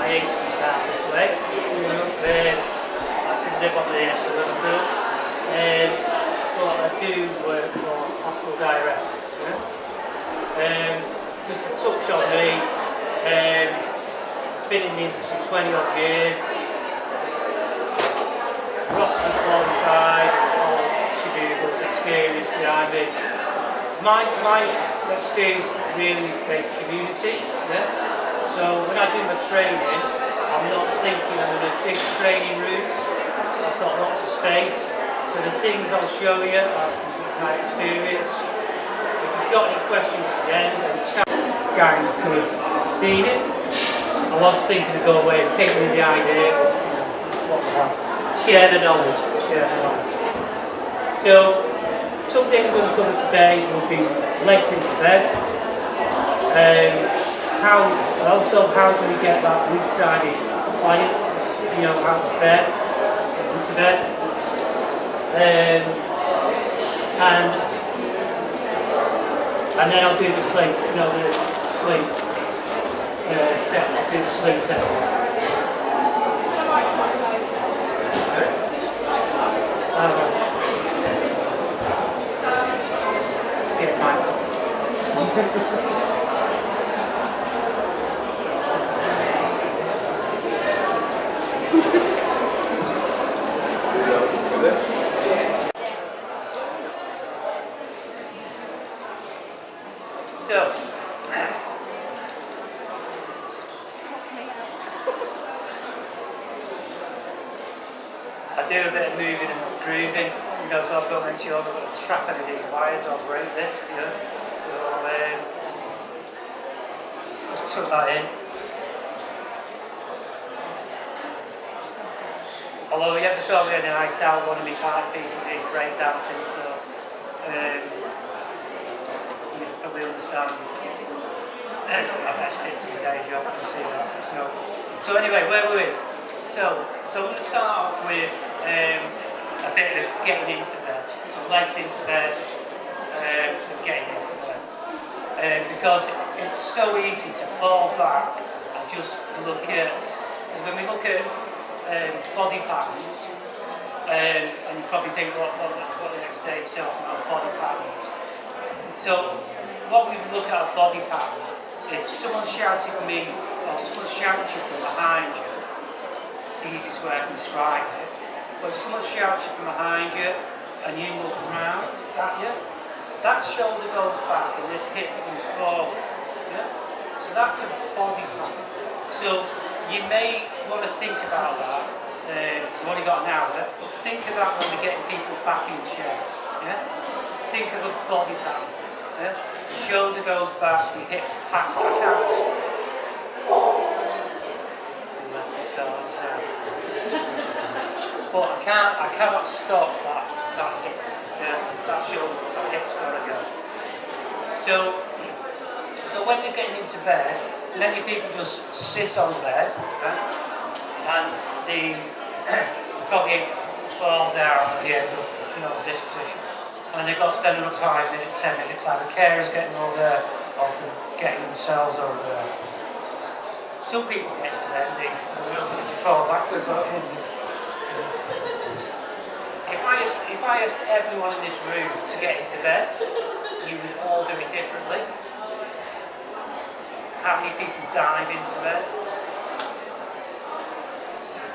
Friday down this way. I should live on the edge of Liverpool. But I do work for Hospital Direct. Just a touch on me. Been in the industry 20 odd years. Rossby qualified, all Shadoodle's experience behind me. My experience really is based community. So when I do my training, I'm not thinking I'm in a big training room. I've got lots of space. So the things I'll show you are from my experience. If you've got any questions at the end, then chat. Guarantee to have seen it. I was thinking to go away and pick me the idea. What we want. Share the knowledge. So, something we're going to cover today will be legs into bed. How do we get that weak-sided client, out of bed, into bed. And then I'll do the sleep, the sleep test. I'll do the sleep test. Get mine. So, I do a bit of moving and grooving, so I've got to make sure I've got to trap any of these wires or break this, So, just tuck that in. Although you ever saw me in a night out, one of my party pieces is breakdancing, so you probably understand. I best did some day job and see that. So anyway, where were we? So I'm going to start off with a bit of getting into bed. So legs into bed and getting into bed. Because it's so easy to fall back and just look at, because when we look at body patterns, and you probably think what the next day is talking about body patterns. So what we look at a body pattern, if someone's shouting at me or someone shouts you from behind you, it's the easiest way I can describe it. But if someone shouts you from behind you and you look round at you, that shoulder goes back and this hip comes forward. So that's a body pattern. So you may want to think about that, you've only got an hour, but think of that when we're getting people back in chairs. Think of a body pattern. The shoulder goes back, the hip past the calves. But I cannot stop that hip. That shoulder, that hip's got to go. So when you're getting into bed, many people just sit on the bed, and they probably fall down at the end of this position. And they've got to spend another 5 minutes, 10 minutes, either carers getting over there or getting themselves over there. Some people get to bed and they fall backwards. If I asked everyone in this room to get into bed, you would all do it differently. How many people dive into bed?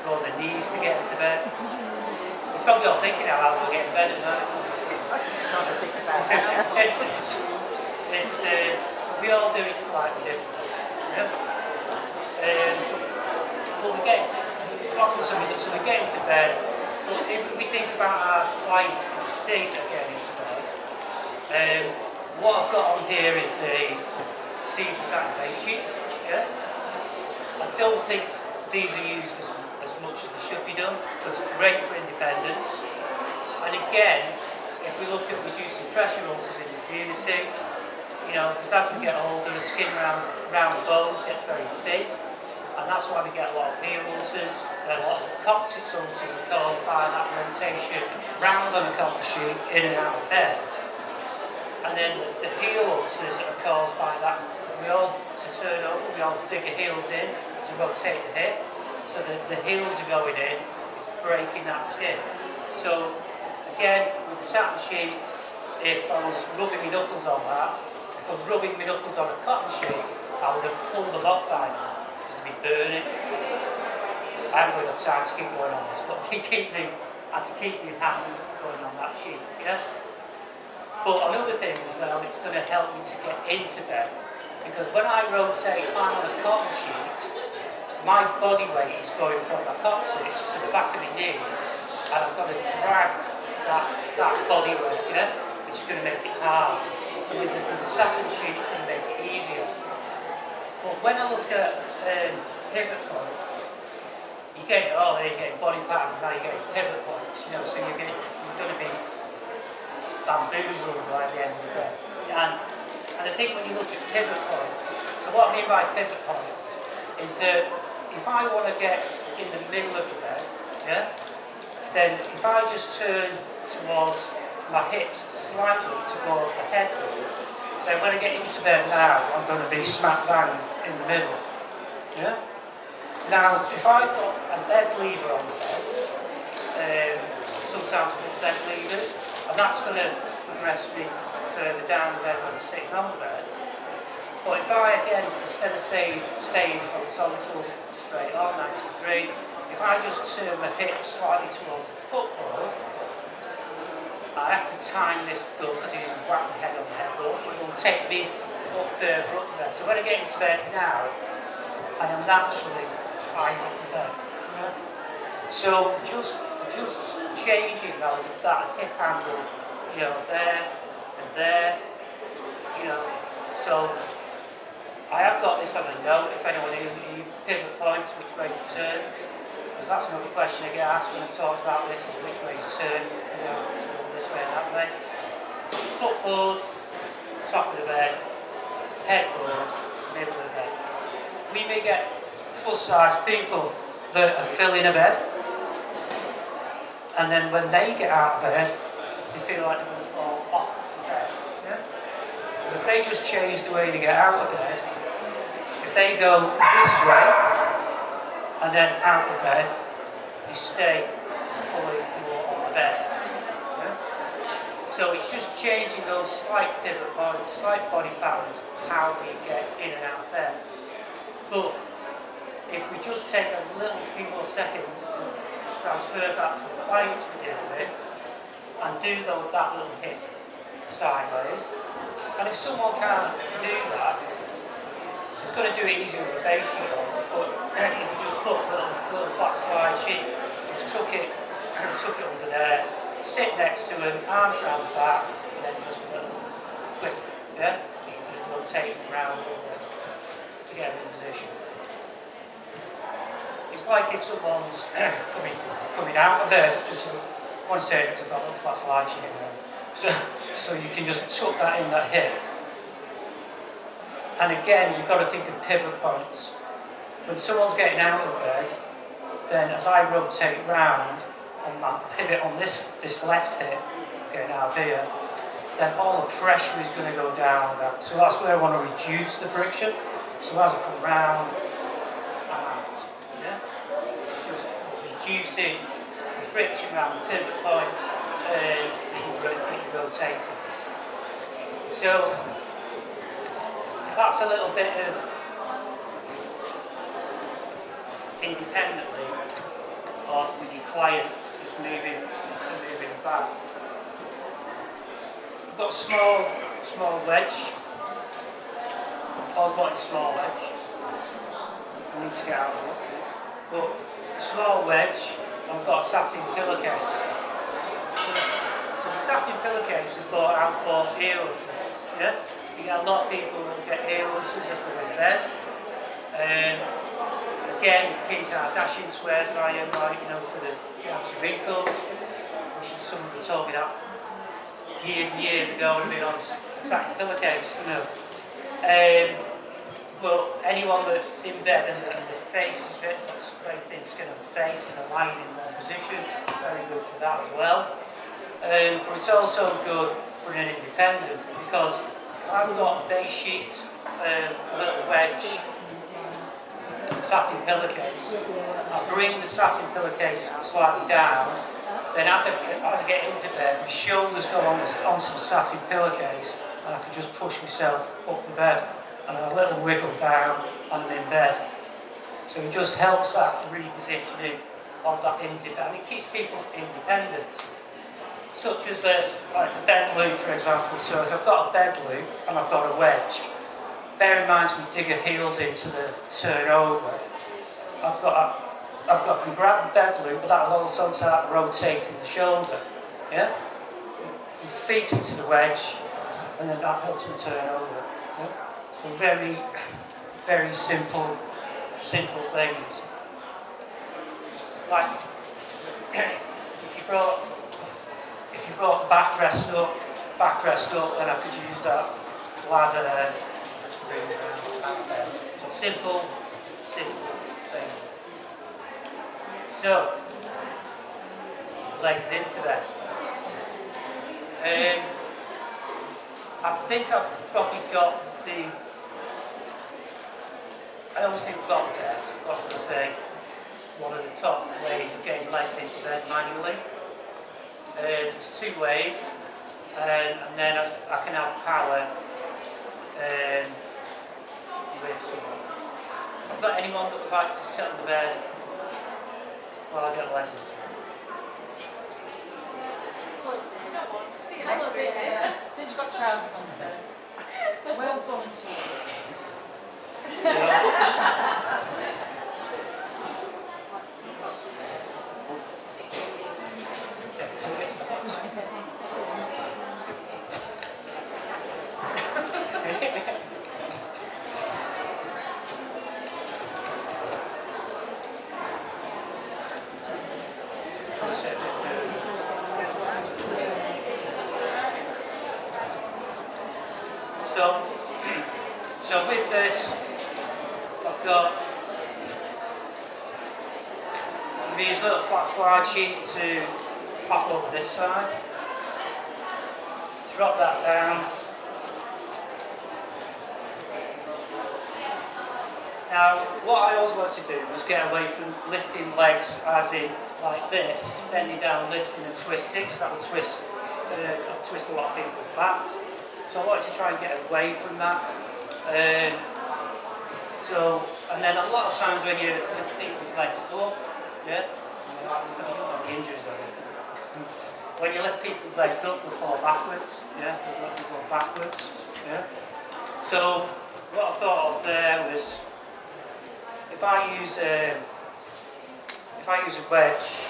Go on their knees to get into bed. You're probably all thinking how we'll get in bed at night. We all do it slightly differently. But we get into, often so we get into bed. If we think about our clients that we see that get into bed, what I've got on here is a seat Saturday sheet. I don't think these are used as much as they should be done, but it's great for independence. And again, if we look at reducing pressure ulcers in the community, because as we get older, the skin around the bones gets very thin, and that's why we get a lot of heel ulcers, and a lot of coccyx ulcers are caused by that rotation round on the cocker sheet, in and out of bed. And then the heel ulcers are caused by that. We all, to turn over, we all dig our heels in, to rotate the hip, so the heels are going in, it's breaking that skin. So again, with the satin sheets, if I was rubbing my knuckles on that, if I was rubbing my knuckles on a cotton sheet, I would have pulled them off by now, because they'd be burning. I haven't got enough time to keep going on this, but I can keep my hand going on that sheet, yeah? But another thing as well, it's going to help me to get into bed, because when I rotate, if I'm on a cotton sheet, my body weight is going from my coccyx to the back of my knees, and I've got to drag that body weight, yeah? Which is going to make it hard. So with the satin sheet, it's going to make it easier. But when I look at pivot points, you're getting body patterns, now you're getting pivot points, you know, so you're going to be bamboozled by the end of the day. And I think when you look at pivot points, so what I mean by pivot points is that if I want to get in the middle of the bed, yeah, then if I just turn towards my hips slightly to go off the headboard, then when I get into bed now, I'm going to be smack bang in the middle. Yeah? Now, if I've got a bed lever on the bed, sometimes I put bed levers, and that's going to progress me further down the bed when I'm sitting on the bed. But if I, again, instead of staying horizontal, straight on, 90 degree, if I just turn my hips slightly towards the footboard, I have to time this gun because you can whack my head on the headboard. It will take me up further up the bed. So when I get into bed now, I am naturally high up the bed. Yeah? So just changing that hip angle, you know, there and there, you know. So I have got this on a note if anyone who pivot points, which way to turn. Because that's another question I get asked when I talk about this, is which way to turn, you know, to go this way and that way. Footboard, top of the bed, headboard, middle of the bed. We may get plus-size people that are filling a bed, and then when they get out of bed, they feel like they're going to fall off the bed. Yeah? But if they just change the way they get out of bed, if they go this way, and then out of bed, you stay fully on the bed. Yeah? So it's just changing those slight pivot points, slight body patterns, how we get in and out of bed. But if we just take a few more seconds to transfer that to the client to begin with, and do that little hip sideways, and if someone can't do that, you're going to do it easier with a base sheet on, but if you just put a little flat slide sheet, just tuck it under there, sit next to him, arms round the back, and then just a little twist, yeah? So you just rotate them around to get in position. It's like if someone's coming out of bed, just one second, because I've got a little flat slide sheet in there. So you can just tuck that in that hip. And again, you've got to think of pivot points. When someone's getting out of bed, then as I rotate round on that pivot on this left hip, getting out of here, then all the pressure is going to go down. So that's where I want to reduce the friction. So as I come round and out, yeah? It's just reducing the friction around the pivot point that you're rotating. So that's a little bit of independently, or with your client, just moving back. We've got a small wedge. Always wanted a small wedge. I need to get out of it. But small wedge, and we've got a satin pillowcase. So the satin pillowcase is bought out for ear ulcers. Yeah? You get a lot of people who get ear ulcers if they're in bed. Again, Kim Kardashian swears by him, like, you know, for the anti-wrinkles, which is someone who told me that years and years ago when I've been on a satin pillowcase, you know. But anyone that's in bed and the face is very thin skin on the face and the lying in one position, very good for that as well. But it's also good for an independent, because if I've got a base sheet, a little wedge, satin pillowcase. I bring the satin pillowcase slightly down, then as I get into bed, my shoulders go onto the satin pillowcase, and I can just push myself up the bed, and a little wiggle down, and I'm in bed. So it just helps that repositioning of that independence, and it keeps people independent. Such as like the bed loop, for example. So if I've got a bed loop and I've got a wedge, bear in mind my digger heels into the turnover. I can grab the bed loop, but that will also start rotating the shoulder. Yeah? And feet into the wedge, and then that helps me turn over. Yeah? So very, very simple things. Like if you brought the backrest up, then I could use that ladder there, just to bring it around back there. So simple thing. So legs into that. I think I've probably got I always think I've got the best, what can I say, one of the top ways of getting legs into bed manually. There's two ways, and then I can have power with someone. I've got anyone that would like to sit on the bed while I get legs into it. Since you've got trousers on, sir. Well volunteered. So with this, I've got these little flat slide sheet to pop over this side. Drop that down. Now, what I always wanted to do was get away from lifting legs as in like this, bending down, lifting and twisting, because that will twist a lot of people's backs. So I wanted to try and get away from that. And then a lot of times when you lift people's legs up, yeah, the injuries of it. When you lift people's legs up, they fall backwards, yeah, they go backwards, yeah. So what I thought of there was, if I use a wedge,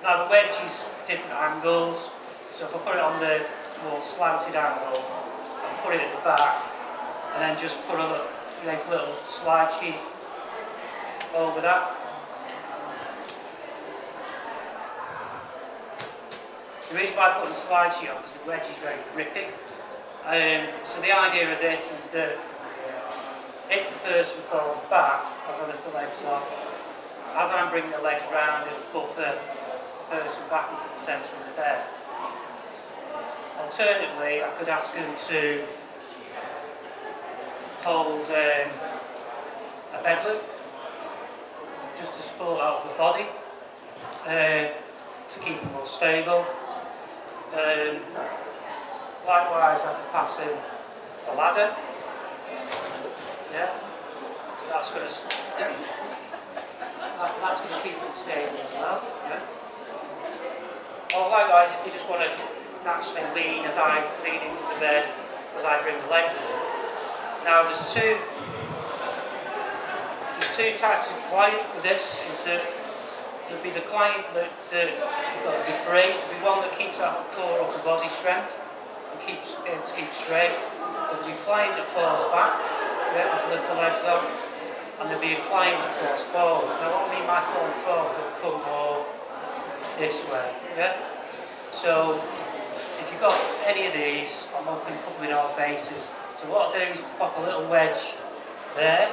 now the wedge is different angles, so if I put it on the more slanted angle, and put it at the back, and then just put a little slide sheet over that. The reason why I put the slide sheet on is the wedge is very grippy. So the idea of this is that if the person falls back as I lift the legs up, as I'm bringing the legs round, it'll buffer the person back into the centre of the bed. Alternatively, I could ask them to hold a bed loop, just to support out the body, to keep them more stable. Likewise, I could pass in a ladder. Yeah, so that's going to keep them stable as well. Yeah. Or likewise, if you just want to naturally lean as I lean into the bed, as I bring the legs in. Now, there's two types of client with this. Is that there'll be the client that you've got to be free. There'll be one that keeps that core upper body strength and keeps straight. There'll be a client that falls back, yeah, as I lift the legs up, and there'll be a client that falls forward. Now, what I mean by falling forward, will come more this way. Yeah. So if you've got any of these, I'm hoping covering all bases. So what I'll do is pop a little wedge there,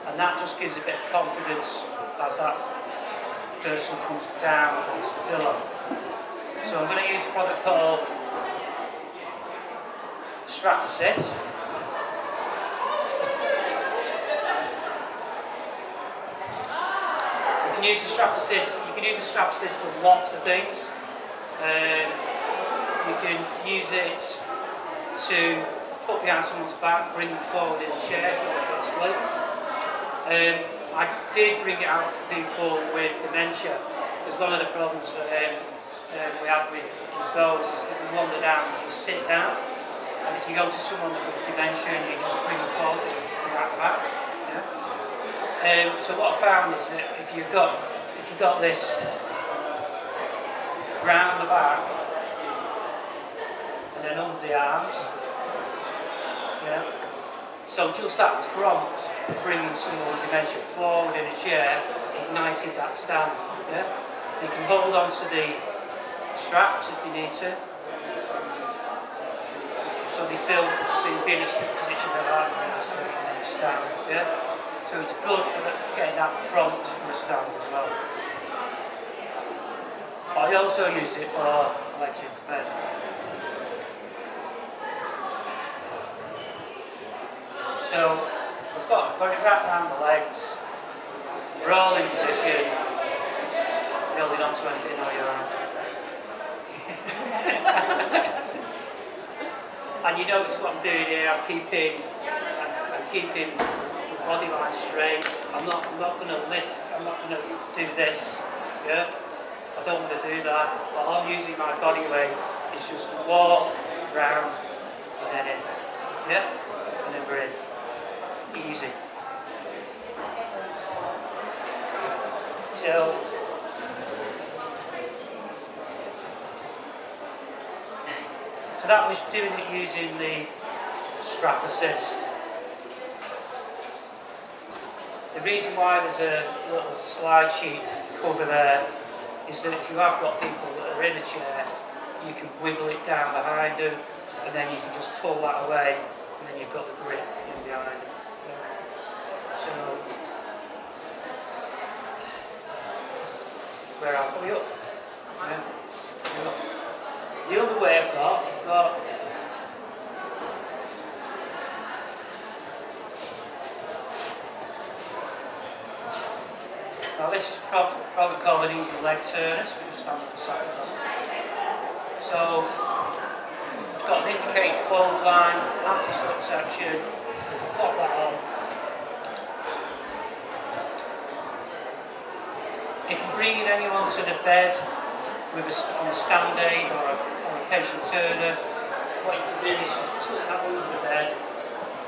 and that just gives a bit of confidence as that person comes down onto the pillow. So I'm going to use a product called Strap Assist. You can use the Strap Assist. You can use the Strap Assist for lots of things. You can use it to put behind someone's back, bring them forward in a chair if they fall asleep. I did bring it out for people with dementia, because one of the problems that we have with those is that we wander down and just sit down, and if you go to someone with dementia and you just bring them forward and bring that back. Yeah? So what I found is that if you've got this round the back and then under the arms, yeah. So just that prompt of bringing someone with dementia forward in a chair ignited that stand. Yeah? You can hold on to the straps if you need to. So they feel, so you'll be in a position where I'm in a stand. Yeah? So it's good for getting that prompt for a stand as well. I also use it for legs into bed. So we've got it wrapped around the legs, we're all in position, holding on to anything on your arm. And you notice what I'm doing here, I'm keeping the body line straight. I'm not going to lift, I'm not going to do this, yeah? I don't want to do that, but all I'm using my body weight is just to walk round and then in, yeah? And then we're in. Easy. So that was doing it using the Strap Assist. The reason why there's a little slide sheet cover there is that if you have got people that are in a chair, you can wiggle it down behind them, and then you can just pull that away, and then you've got the grip in behind it. So, where are we up? Yeah. The other way I've got now this is probably called an easy leg turner, so we just stand up the sides of it. So, it's got an indicated fold line, anti-slip section, so pop that on. If you're bringing anyone to the bed with on a stand aid or a patient turner, what you can do is just tilt that over the bed,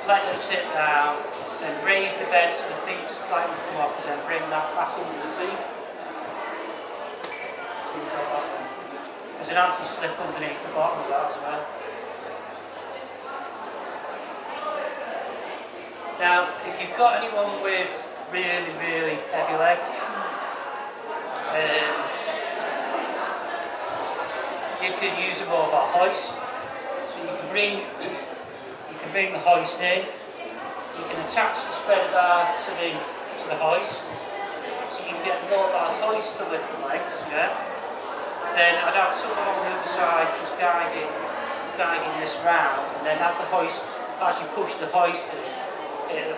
let them sit down, then raise the bed so the feet slightly come off, and then bring that back under the feet. So you've got that one. There's an anti-slip underneath the bottom of that as well. Now, if you've got anyone with really, really heavy legs, you can use a mobile hoist. So you can bring the hoist in. You can attach the spreader bar to the hoist, so you can get a mobile hoist to lift the legs. Yeah. Then I'd have someone on the other side just guiding this round, and then as you push the hoist in, it'll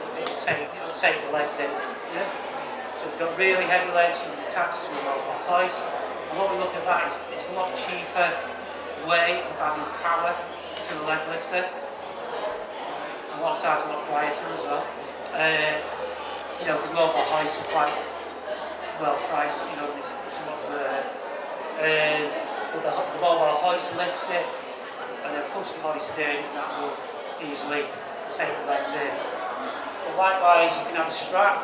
take the legs in. Yeah. So if you've got really heavy legs, you can attach it to a mobile hoist. And what we look at that is it's a lot cheaper way of adding power to the leg lifter. A lot of times a lot quieter as well. Because mobile hoists are quite well priced, to what they're. But the mobile hoist lifts it, and then push the hoist in, and that will easily take the legs in. But likewise, you can have a strap.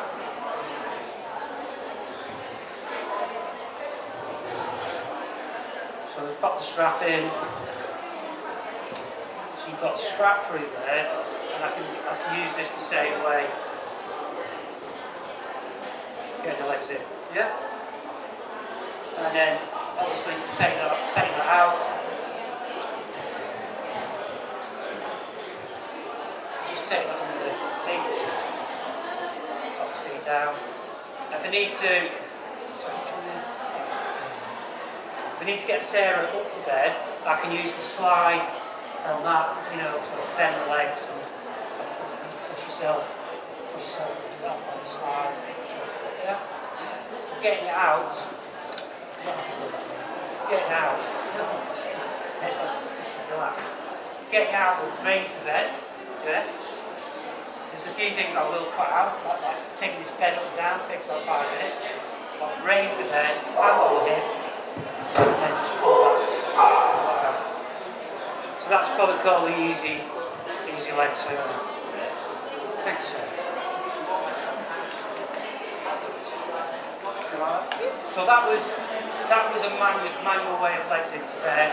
So we pop the strap in. So you've got a strap through there, and I can use this the same way. Get the legs in. Yeah? And then obviously to take that out, feet. Pop his feet down. If I need to get Sarah up to bed, I can use the slide on that, sort of bend the legs and push yourself up on the slide. Yeah. Getting it out. Getting out. Just relax. Getting out will raise the bed. Yeah. There's a few things I will cut out, like that. Taking this bed up and down takes about 5 minutes. But raise the bed, hand on the hip, and then just pull that out. So that's probably called the easy leg turn. Thank you, sir. So that was a manual way of legs into bed.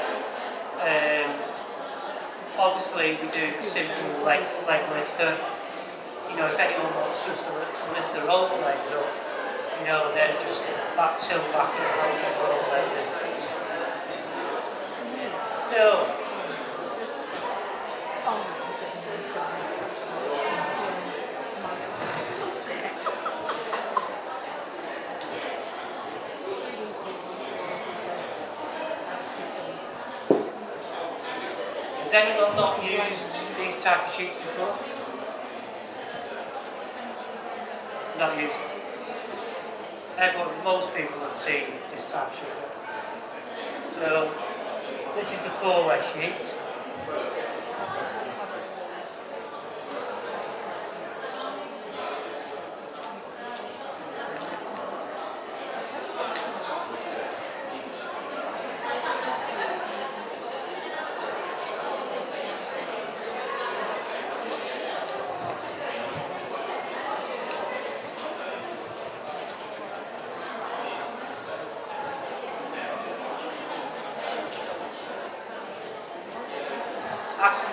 Obviously we do the simple leg lifter. If anyone wants just to lift their own legs up, then just back tilt back and hold their own legs in. So has anyone not used these type of sheets before? Not used. Most people have seen this type of sheet. So this is the 4-way sheet.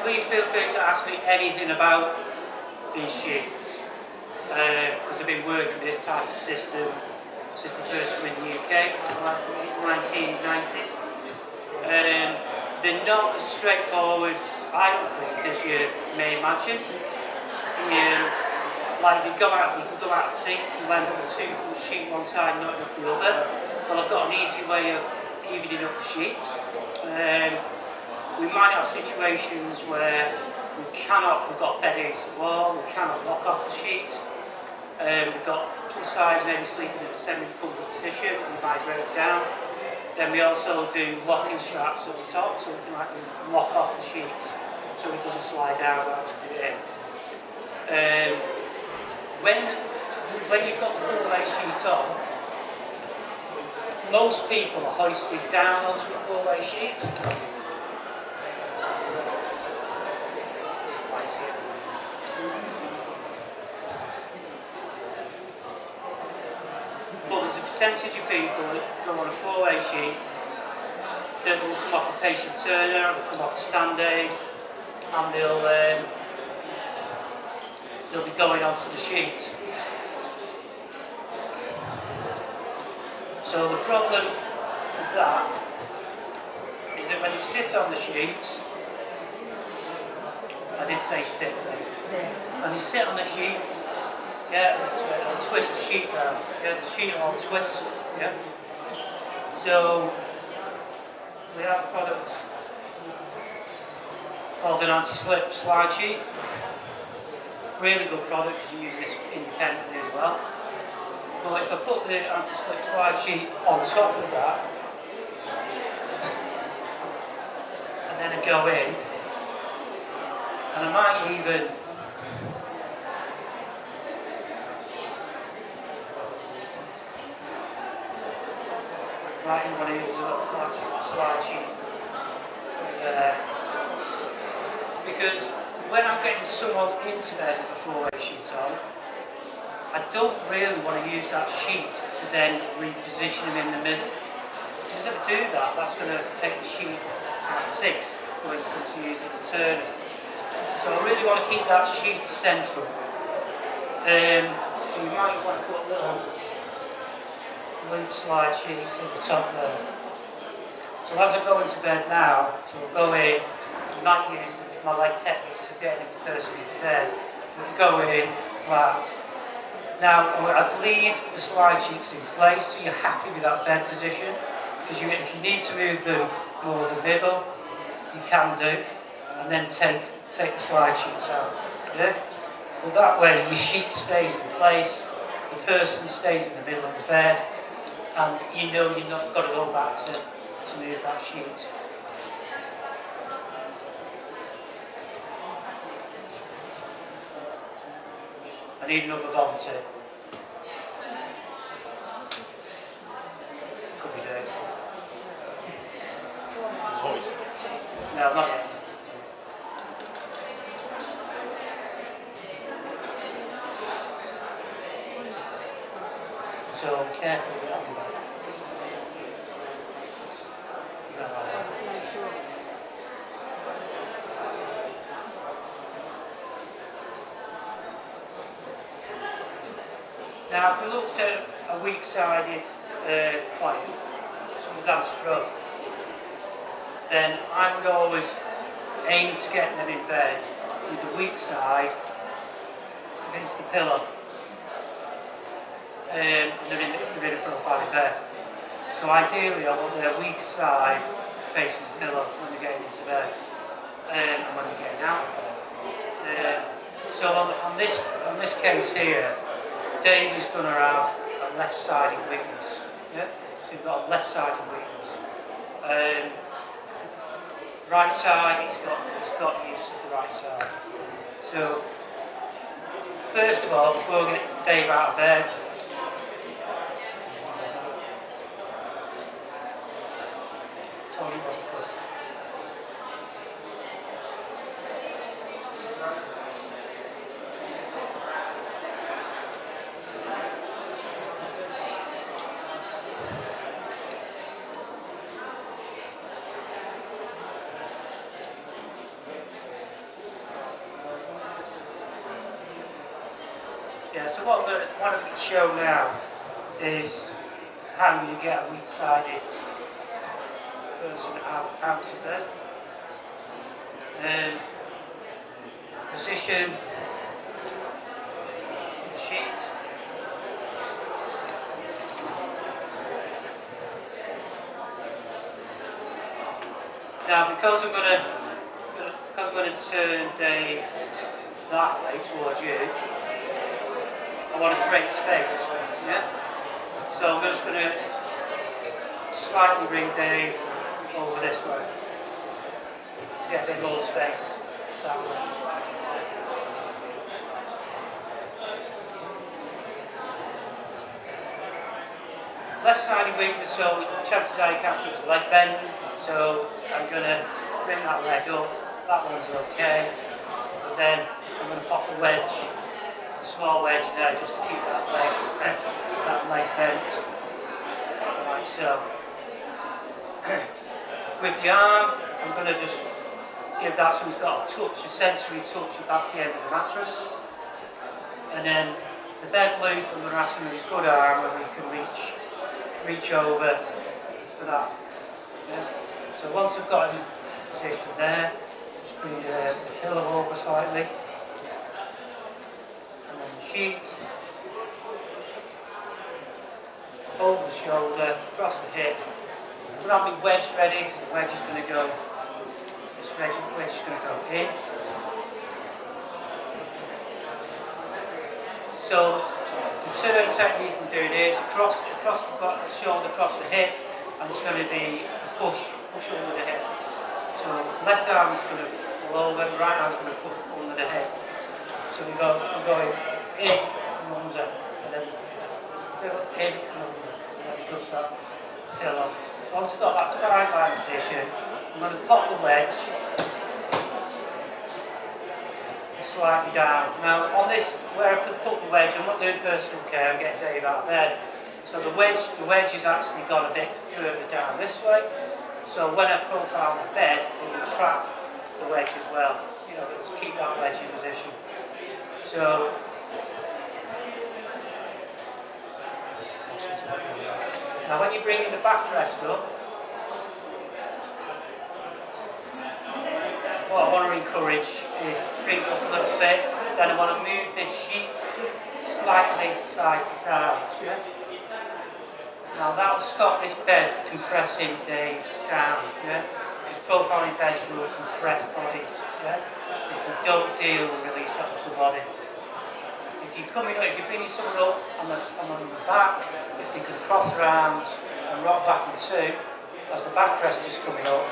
Please feel free to ask me anything about these sheets, because I've been working with this type of system since the first one in the UK, in the 1990s. They're not as straightforward, I don't think, as you may imagine. You can go out to sea, you land up with 2 sheet one side, not enough the other. Well, I've got an easy way of evening up the sheet. We might have situations where we've got bed against the wall, we cannot lock off the sheet. We've got plus size maybe sleeping in a semi-comfortable position, we might break down. Then we also do locking straps at the top, so we can lock off the sheet so it doesn't slide down or actually in. When you've got the 4-way sheet on, most people are hoisted down onto a 4-way sheet. But there's a percentage of people that go on a 4-way sheet that will come off a patient turner, will come off a stand aid, and they'll be going onto the sheet. So the problem with that is that when you sit on the sheet, I did say sit there. When you sit on the sheet, and twist the sheet down. The sheet will twist. So we have a product called an anti-slip slide sheet. Really good product because you use this independently as well. But if I put the anti-slip slide sheet on top of that, and then I go in, and I might even in one of these little flat slide sheet there. Because when I'm getting someone into bed with the 4-way sheets on, I don't really want to use that sheet to then reposition them in the middle. Because if I do that, that's going to take the sheet out of sync before you come to use it to turn it. So I really want to keep that sheet central. So you might want to put a little loop slide sheet in the top there. So as I go into bed now, so I'll go in, you might use my leg techniques of getting the person into bed. Go in, wow. Now I'd leave the slide sheets in place so you're happy with that bed position. Because if you need to move them more the middle, you can do, and then take the slide sheets out. Yeah? Well, that way your sheet stays in place, the person stays in the middle of the bed, and you know you've not got to go back to move that sheet. I need another volunteer. Could be Dave. No, not yet. So careful with that. Now, if we looked at a weak-sided client, someone's had a stroke, then I would always aim to get them in bed with the weak side against the pillow. If they're in a profiling bed. So ideally I want their weak side facing the pillow when they're getting into bed and when they're getting out of bed. So on this case here, Dave is going to have a left-sided weakness. Yeah? So you've got a left-sided weakness. Right side, he's got use of the right side. So first of all, before we get Dave out of bed, told he wasn't good. Yeah, so what I'm going to show now is how you get a weak-sided person out of bed. Position the sheet. Now, because I'm going to turn Dave that way towards you, I want to create space. Yeah. So I'm just going to slightly bring Dave over this way to get a bit more space that way. Left-sided weakness, so chances are you can't keep his leg bent. So I'm going to bring that leg up. That one's okay. But then I'm going to pop a wedge, a small wedge there, just to keep that leg bent, like so. With the arm, I'm going to just give that so he's got a touch, a sensory touch, if that's the end of the mattress. And then the bed loop, I'm going to ask him with his good arm whether he can reach over for that. Yeah. So once I've got him in position there, just bring the pillow over slightly. And then the sheet. Over the shoulder, across the hip. I'm going to have my wedge ready, because the wedge is going to go, this wedge is going to go in. So the turn technique I'm doing is across the shoulder, across the hip, and it's going to be a push under the hip. So left arm is going to pull over, right arm is going to push under the hip. So we're going in and under, and then in and under, and then adjust that pillow. Once I've got that sideline position, I'm going to pop the wedge slightly down. Now on this, where I could put the wedge, I'm not doing personal care, I'm getting Dave out of bed. So the wedge has actually gone a bit further down this way. So when I profile the bed, it will trap the wedge as well. You know, to keep that wedge in position. So now when you bring in the backrest up, what I want to encourage is bring it up a little bit, Then I want to move this sheet slightly side to side. Yeah? Now that'll stop this bed compressing down. Yeah? Because profiling beds will compress bodies. Yeah? If you don't deal with release of the body. If you're bringing someone up on the back, if they can cross their arms and rock back in two, as the backrest is coming up,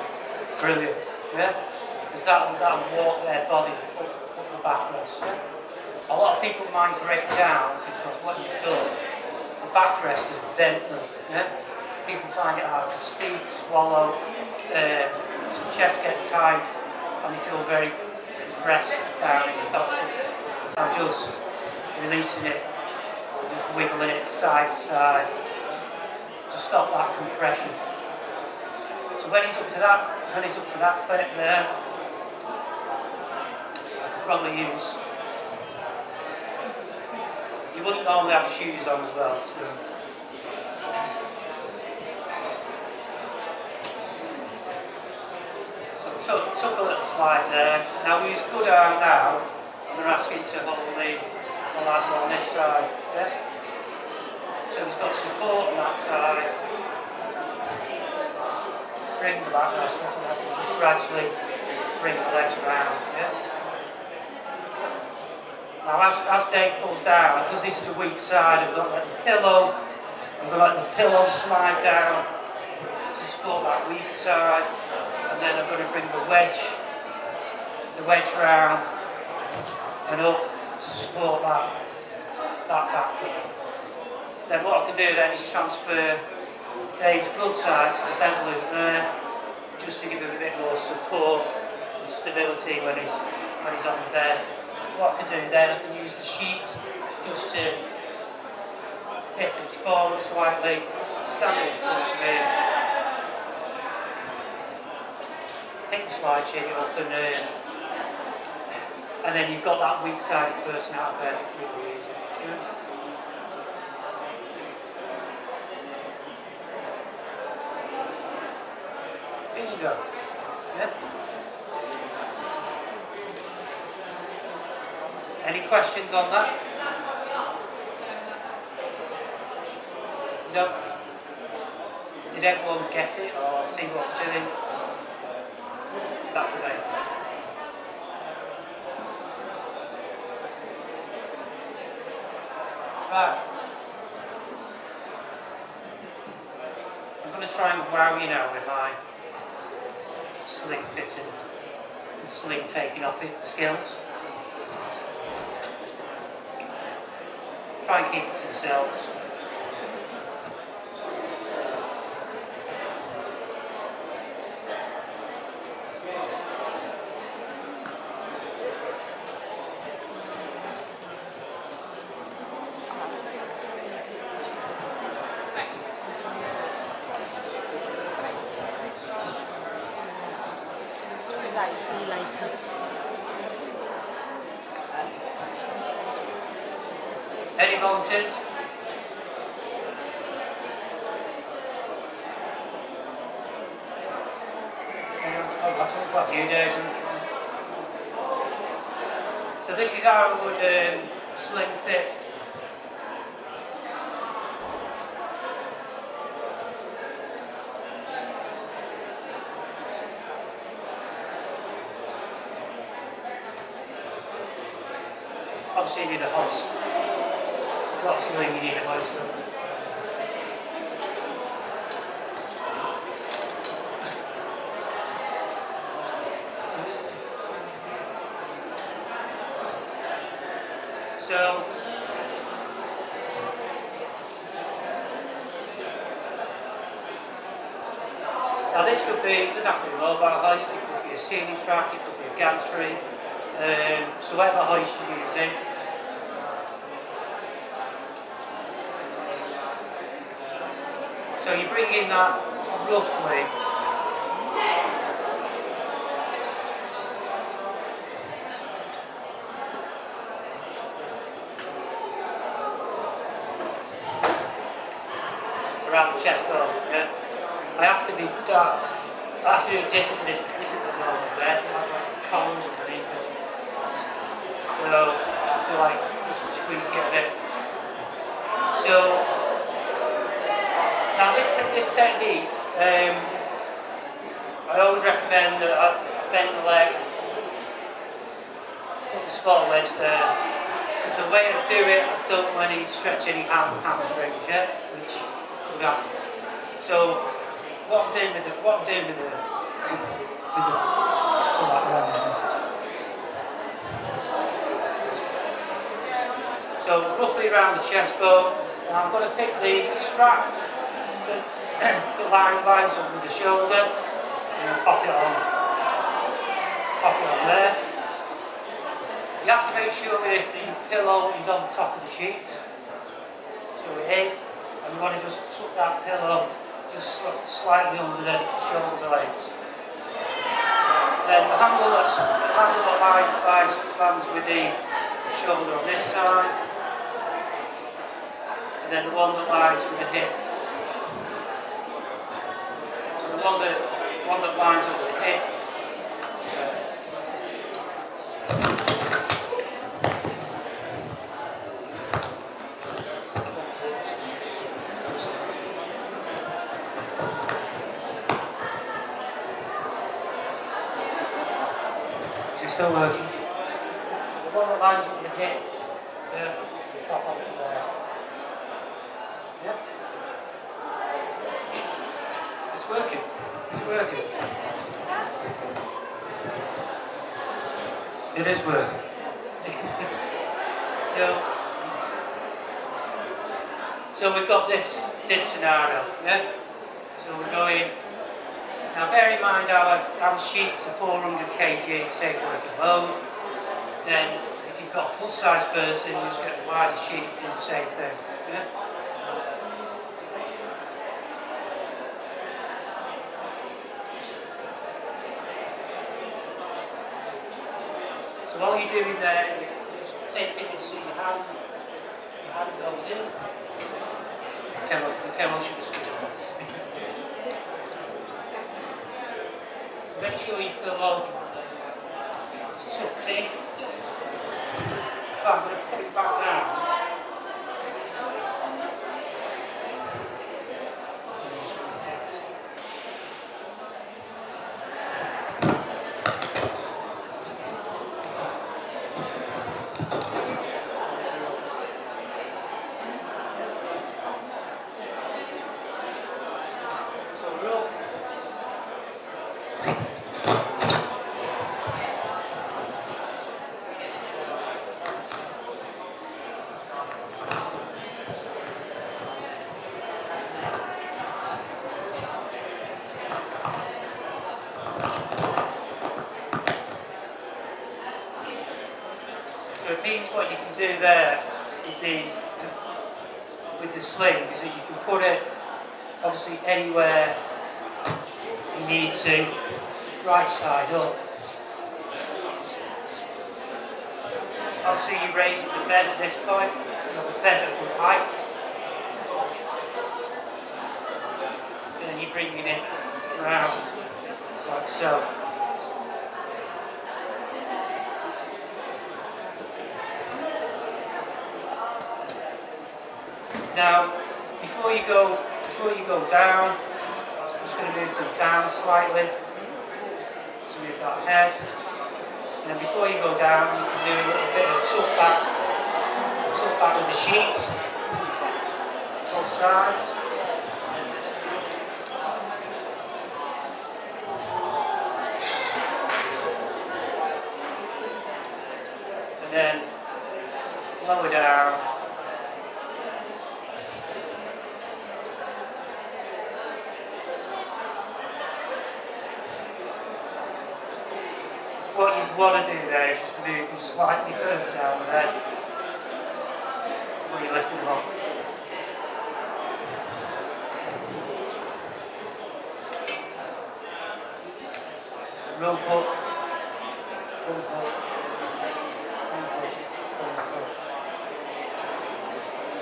brilliant. Yeah? Because that'll walk their body up the backrest. Yeah? A lot of people migrate down because what you've done, the backrest has bent them. Yeah? People find it hard to speak, swallow, chest gets tight, and they feel very compressed down in the coccyx. I'm just releasing it, just wiggling it side to side to stop that compression. So when he's up to that bit there, I could probably use. You wouldn't normally have shoes on as well. So took a little slide there. Now with his good arm now, I'm going to ask him to hold the ladder on this side. Yeah? So he's got support on that side. Bring the backrest off and just gradually bring the legs around. Yeah? Now as Dave pulls down, because this is a weak side, I'm going to let the pillow slide down to support that weak side. And then I'm going to bring the wedge round and up to support that back foot. Then what I can do then is transfer Dave's good side to the bent loop there, just to give him a bit more support and stability when he's on the bed. What I can do then, I can use the sheets just to hip it forward slightly, stand in front of him. Pick the slide sheet up and then you've got that weak-sided person out of bed really easy. Yeah. Bingo. Yeah. Any questions on that? No? Did everyone get it or see what I was doing? That's the main thing. Right. I'm going to try and wow you now with my sling fitting and sling taking off it skills. Try and keep it to themselves. Right, see you later. Any volunteers? Oh, that's all what you do. So this is how I would sling fit. Obviously you need a hoist. Got a sling, you need a hoist. So now this could be, it doesn't have to be a mobile hoist, it could be a ceiling track, it could be a gantry, so whatever hoist you're using. So you bring in that roughly around the chest bone. Yeah? I have to be dark. I have to do it differently. This is the normal bed. It has like columns underneath it. So to like just tweak it a bit. So now this technique, I always recommend that I bend the leg, put the spot wedge there, because the way I do it, I don't want to stretch any hamstrings, yeah, which we got. So what I'm doing with the let's pull that around there. So roughly around the chest bone. Now I'm going to pick the strap that lines up with the shoulder and pop it on there. You have to make sure that the pillow is on top of the sheet. So it is, and you want to just tuck that pillow just slightly under the shoulder blades. Then the handle that lands with the shoulder on this side, and then the one that lies with the hip. So the one that lines up with the hip. Is it still working? So the one that lines up with the hip. Yeah. Top option there. Yeah. It's working. It's working. It is working. So we've got this scenario, yeah? So we're going. Now bear in mind our sheets are 400 kg safe working load. Then if you've got a plus size person, you just get the wider sheet and the same thing. Yeah? So all you're doing there, you're just taking it so your hand goes in. The camera should have stood up. So make sure your pillow is tucked in. So I'm going to put it back down. So it means what you can do there with the sling is that you can put it obviously anywhere you need to, right side up. Obviously you raise the bed at this point, you have the bed at good height. And then you're bringing it round like so. Now, before you go down, I'm just going to move them down slightly to move that head. And then before you go down, you can do a little bit of tuck back with the sheet, both sides. And then lower down. What you'd want to do there is just move them slightly further down the head when you lift them up. Rope hook,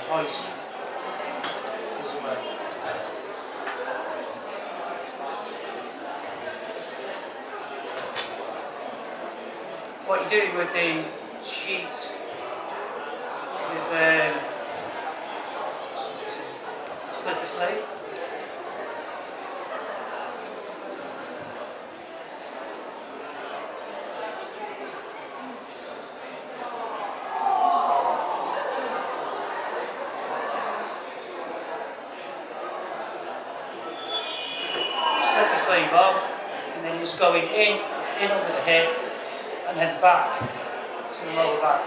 hoist this way. What you do with the sheet slipper sleeve. Slipper sleeve off, and then just going in under the hip, and then back to the lower back.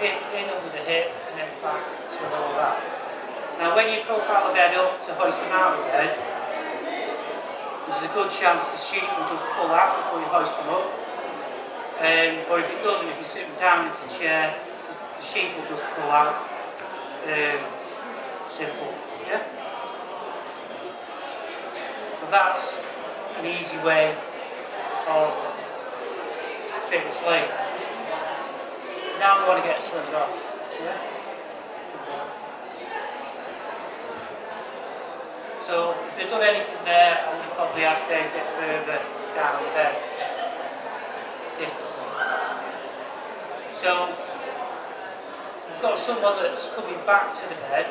In under the hip and then back to the lower back. Now when you profile the bed up to hoist them out of the bed, there's a good chance the sheet will just pull out before you hoist them up. But if it doesn't, if you sit them down into the chair, the sheet will just pull out. Simple, yeah? So that's an easy way of fitting the sleeve. Now we want to get slimmed off. Yeah? So if they've done anything there, I would probably add a bit further down the bed. Differently. So we've got someone that's coming back to the bed.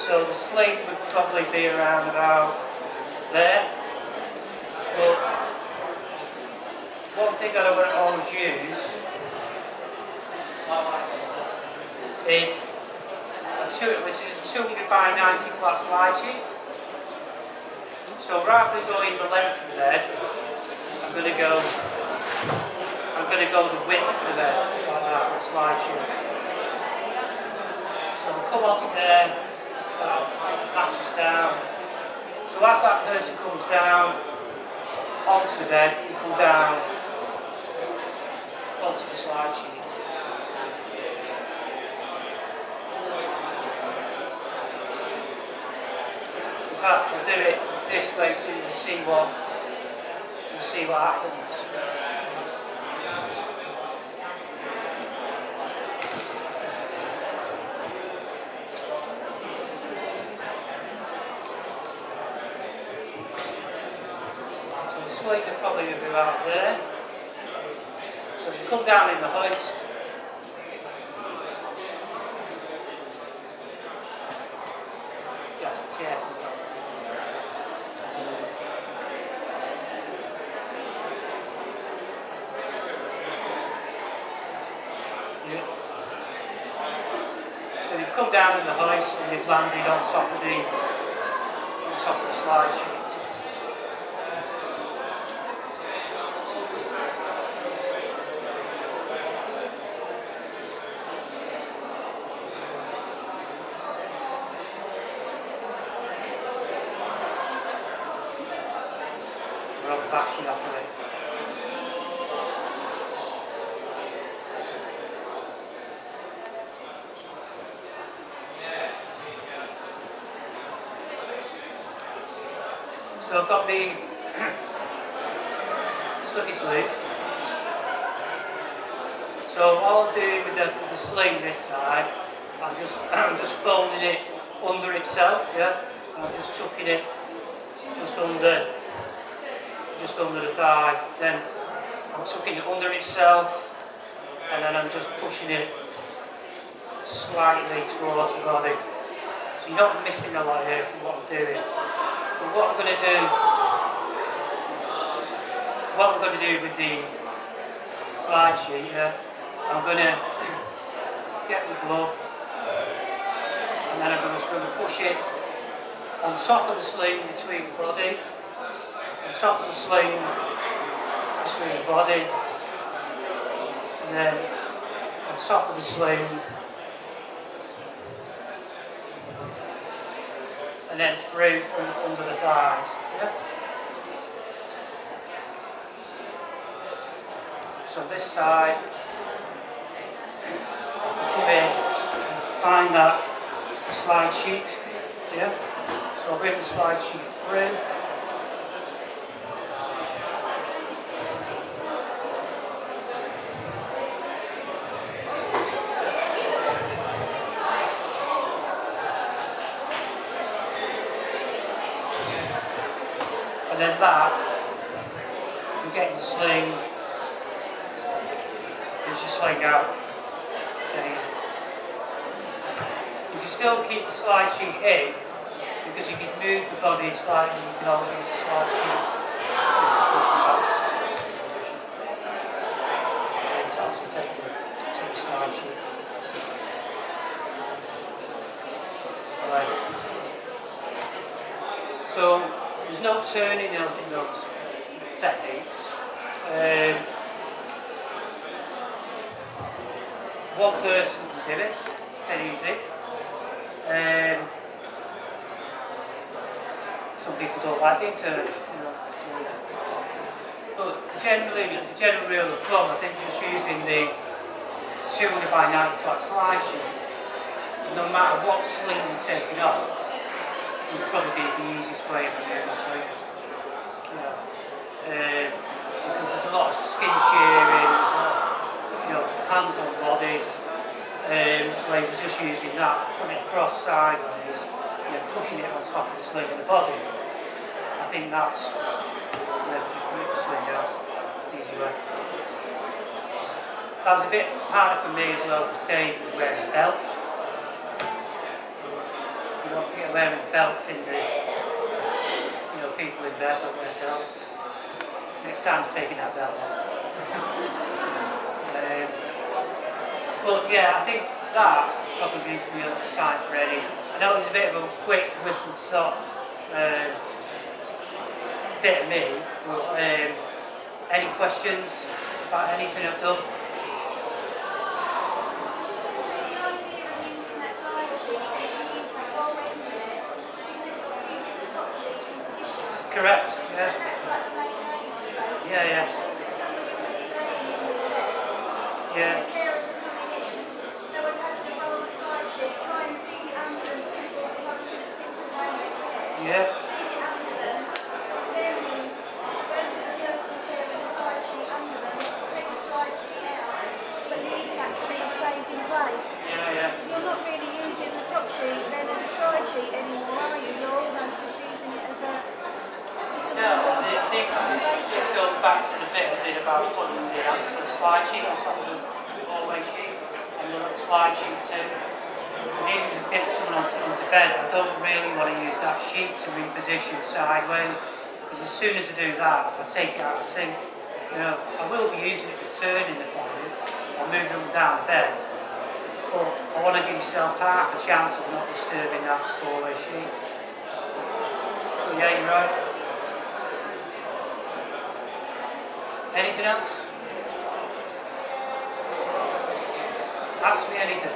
So the sleeve would probably be around about there. But one thing that I would always use is which is a 200 by 90 flat slide sheet. So rather than going the length of the bed, I'm going to go the width of the bed like that, the slide sheet. So we'll come onto there. Latches down. So as that person comes down onto the bed, you come down onto the slide sheet. In fact, I'll do it this way so you can see what happens. Sleeve will probably be about there. So you come down in the hoist. You have to be careful. Yeah. So you've come down in the hoist and you've landed on top of the slide sheet. Battery operated. So I've got the slippy sleeve. So all I'll do with the sleeve this side, I'm just folding it under itself, yeah. And I'm just tucking it just under the thigh, then I'm tucking it under itself, and then I'm just pushing it slightly towards the body. So you're not missing a lot here from what I'm doing. But what I'm going to do with the slide sheet, I'm going to get the glove, and then I'm just going to push it on top of the sleeve between the body. On top of the sleeve between the body, and then on top of the sleeve, and then through under the thighs. Yeah? So this side, I come in and find that slide sheet. Yeah? So I'll bring the slide sheet through. And then that, you get the sling, it's your sling out. Dead easy. You can still keep the slide sheet in, because if you move the body slightly, you can always use the slide sheet. Just push it back. And obviously take the slide sheet. Right. So there's no turning in those techniques. One person can do it, dead easy. Some people don't like the turn, you know. But generally, as a general rule of thumb, I think just using the 200 by 90 flat slide sheet, no matter what sling you're taking off, would probably be the easiest way for moving slings. Because there's a lot of skin shearing, there's a lot of, you know, hands on bodies, where you're just using that, putting it across sideways, you know, pushing it on top of the sling and the body. I think that's, you know, just rip the sling out, easy way. That was a bit harder for me as well, because Dave was wearing a belt. You don't get wearing belts in the, you know, people in bed don't wear belts. Next time it's taking that belt off. But yeah, I think that probably needs to be the sign's ready. I know it's a bit of a quick whistle stop bit of me, but any questions about anything I've done? Correct, yeah. Yeah. Yeah. Yeah. Yeah. You're not really using the top sheet then as a side sheet anymore, are you? You're almost just using it as a... No, I think this goes back to the bit I did about putting the answer the slide sheet on top of the four-way sheet and the little slide sheet too. Because even if you get someone onto bed, I don't really want to use that sheet to reposition sideways. Because as soon as I do that, I take it out of sync. You know, I will be using it for turning the body or moving them down the bed. But I want to give myself half a chance of not disturbing that four-way sheet. But yeah, you're right. Anything else? Ask me anything.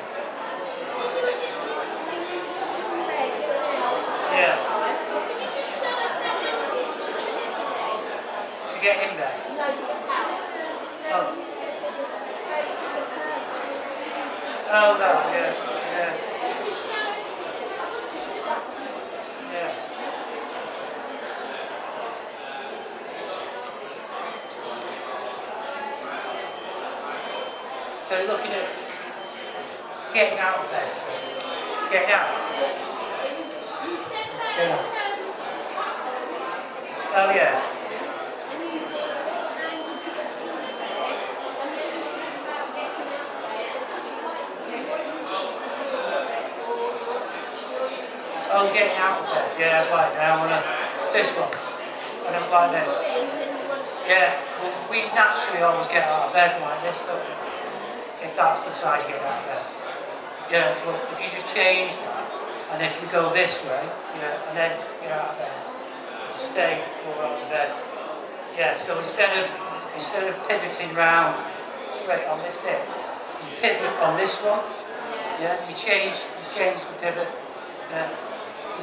Yeah. To get in there? No, to get out. Oh. No, Oh, that, yeah. Yeah. So you're looking at getting out of bed, so getting out. Yeah. Oh yeah. Oh, getting out of bed. Yeah, it's like now on this one. And it's like this. Yeah, well, we naturally always get out of bed like this, don't we? If that's the side you get out of bed. Yeah, well, if you just change that, and if you go this way, yeah, and then get out of bed, stay over on the bed. Yeah, so instead of pivoting round straight on this hip, you pivot on this one. Yeah, you change the pivot. Yeah.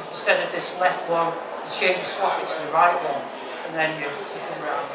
Instead of this left one, you swap it to the right one, and then you come around.